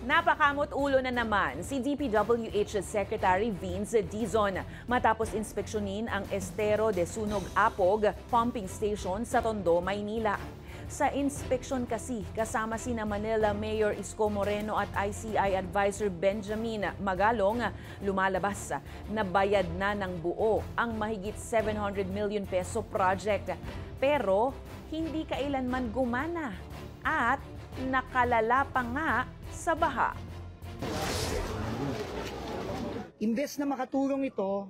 Napakamot ulo na naman si DPWH Secretary Vince Dizon matapos inspeksyonin ang Estero de Sunog Apog pumping station sa Tondo, Maynila. Sa inspeksyon kasi kasama sina Manila Mayor Isko Moreno at ICI Advisor Benjamin Magalong, lumalabas na bayad na ng buo ang mahigit 700 million peso project. Pero hindi kailanman gumana at nakalala pa nga sa baha. Imbes na makatulong ito,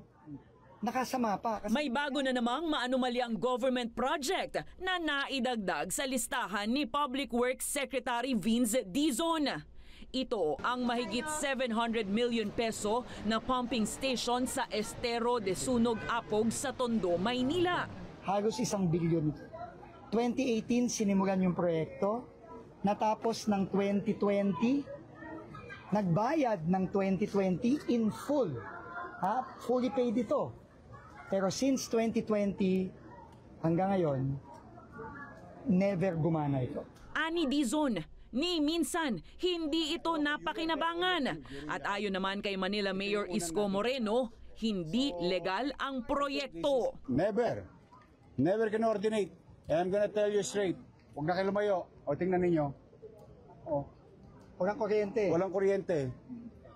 nakasama pa. May bago na namang maanumalyang government project na naidagdag sa listahan ni Public Works Secretary Vince Dizon. Ito ang mahigit 700 million peso na pumping station sa Estero de Sunog Apog sa Tondo, Maynila. Halos 1 bilyon. 2018 sinimulan yung proyekto, natapos ng 2020, nagbayad ng 2020 in full. Fully paid ito. Pero since 2020 hanggang ngayon, never gumana ito. Ani Dizon, ni minsan hindi ito napakinabangan. At ayon naman kay Manila Mayor Isko Moreno, hindi legal ang proyekto. Never can-ordinate. And I'm gonna tell you straight, huwag na kayo lumayo. O tingnan ninyo. Walang kuryente. Walang kuryente.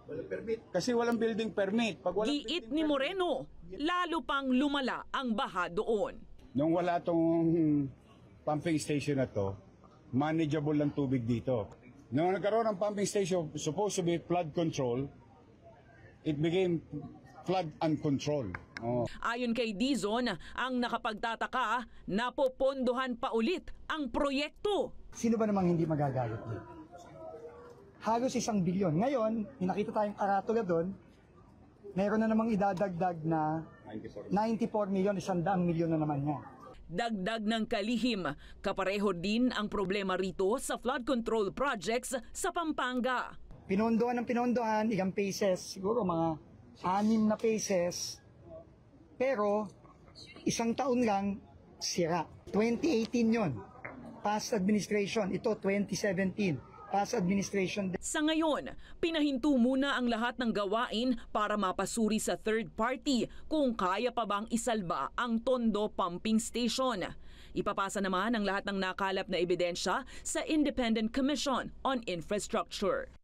Walang permit. Kasi walang building permit. Giit ni Moreno, lalo pang lumala ang baha doon. Nung wala tong pumping station na to, manageable lang tubig dito. Nung nagkaroon ng pumping station, supposed to be flood control, it became flood uncontrolled. Ayon kay Dizon, ang nakapagtataka, napopondohan pa ulit ang proyekto. Sino ba namang hindi magagalit dito? Halos 1 bilyon. Ngayon, nakita tayong karatula doon, meron na namang idadagdag na 94 milyon, 100 milyon na naman niya. Dagdag ng kalihim, kapareho din ang problema rito sa flood control projects sa Pampanga. Pinondohan ng pinondohan, ilang phases, siguro mga 6 na phases, pero 1 taon lang sira. 2018 yon, past administration. Ito 2017. Past administration. Sa ngayon, pinahinto muna ang lahat ng gawain para mapasuri sa third party kung kaya pa bang isalba ang Tondo Pumping Station. Ipapasa naman ang lahat ng nakalap na ebidensya sa Independent Commission on Infrastructure.